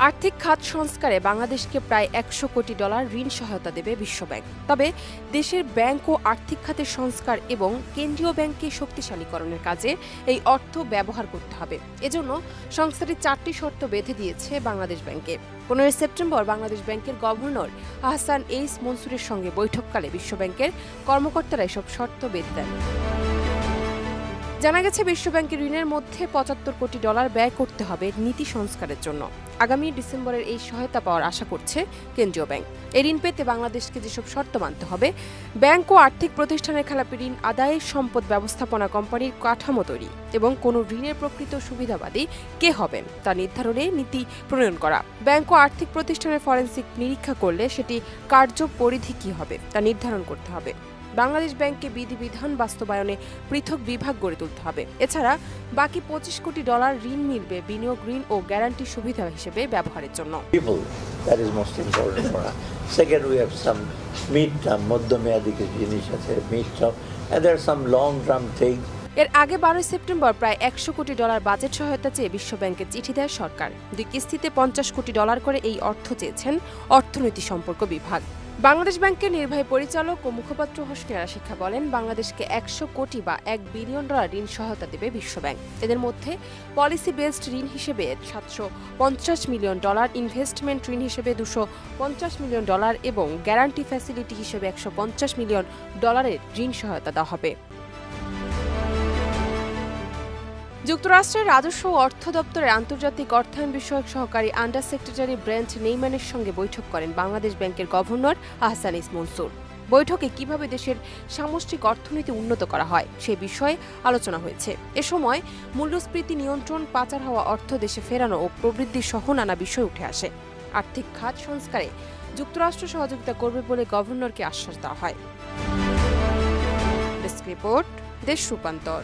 আর্থিক খাত সংস্কারে বাংলাদেশকে প্রায় $100 কোটি ঋণ সহায়তা দেবে বিশ্বব্যাংক। তবে দেশের ব্যাংক ও আর্থিক খাতের সংস্কার এবং কেন্দ্রীয় ব্যাংককে শক্তিশালীকরণের কাজে এই অর্থ ব্যবহার করতে হবে। এজন্য সংস্থাটি 4টি শর্ত বেঁধে দিয়েছে বাংলাদেশ ব্যাংকে। 15 সেপ্টেম্বর বাংলাদেশ ব্যাংকের গভর্নর আহসান এইস মনসুরের সঙ্গে বৈঠককালে বিশ্বব্যাংকের কর্মকর্তারা এসব শর্ত বেঁধে দেন। জানা গেছে, বিশ্বব্যাংকের ঋণের মধ্যে $75 কোটি ব্যয় করতে হবে নীতি সংস্কারের জন্য। আগামী ডিসেম্বরের এই সহায়তা পাওয়ার আশা করছে কেন্দ্রীয় ব্যাংক। এই ঋণ পেতে বাংলাদেশকে যেসব শর্ত মানতে হবে: ব্যাংক ও আর্থিক প্রতিষ্ঠানের খেলাপি ঋণ আদায়ে সম্পদ ব্যবস্থাপনা কোম্পানির কাঠামো তৈরি এবং কোনো ঋণের প্রকৃত সুবিধাবাদী কে হবেন তা নির্ধারণে নীতি প্রণয়ন করা। ব্যাংক ও আর্থিক প্রতিষ্ঠানের ফরেনসিক নিরীক্ষা করলে সেটি কার্যপরিধি কী হবে তা নির্ধারণ করতে হবে। বাংলাদেশ ব্যাংককে বিধিবিধান বাস্তবায়নে পৃথক বিভাগ গড়ে তুলতে হবে। এছাড়া বাকি $25 কোটি ঋণ মিলবে বিনিয়োগ ঋণ ও গ্যারান্টি সুবিধা হিসেবে ব্যবহারের জন্য। এর আগে 12 সেপ্টেম্বর প্রায় $100 কোটি বাজেট সহায়তা চেয়ে বিশ্বব্যাংকে চিঠি দেয় সরকার। 2 কিস্তিতে $50 কোটি করে এই অর্থ চেয়েছেন অর্থনীতি সম্পর্ক বিভাগ। বাংলাদেশ ব্যাংকের নির্বাহী পরিচালক ও মুখপাত্র হোসনে আরা শিক্ষা বলেন, বাংলাদেশকে $100 কোটি বা $1 বিলিয়ন ঋণ সহায়তা দেবে বিশ্বব্যাংক। এদের মধ্যে পলিসি বেসড ঋণ হিসেবে $750 মিলিয়ন, ইনভেস্টমেন্ট ঋণ হিসেবে $250 মিলিয়ন এবং গ্যারান্টি ফ্যাসিলিটি হিসেবে $150 মিলিয়ন ঋণ সহায়তা দেওয়া হবে। যুক্তরাষ্ট্রের রাজস্ব ও অর্থ দপ্তরের আন্তর্জাতিক অর্থায়ন বিষয়ক সহকারী আন্ডার সেক্রেটারি ব্রেন্ট নেইম্যানের সঙ্গে বৈঠক করেন বাংলাদেশ ব্যাংকের গভর্নর আহসান এইস মনসুর। বৈঠকে কিভাবে দেশের সামষ্টিক অর্থনীতি উন্নত করা হয় সে বিষয়ে আলোচনা হয়েছে। এ সময় মূল্যস্ফীতি নিয়ন্ত্রণ, পাচার হওয়া অর্থ দেশে ফেরানো ও প্রবৃদ্ধি সহ নানা বিষয় উঠে আসে। আর্থিক খাত সংস্কারে যুক্তরাষ্ট্র সহযোগিতা করবে বলে গভর্নরকে আশ্বাস দেওয়া হয়। ডেস্ক রিপোর্ট, দেশ রূপান্তর।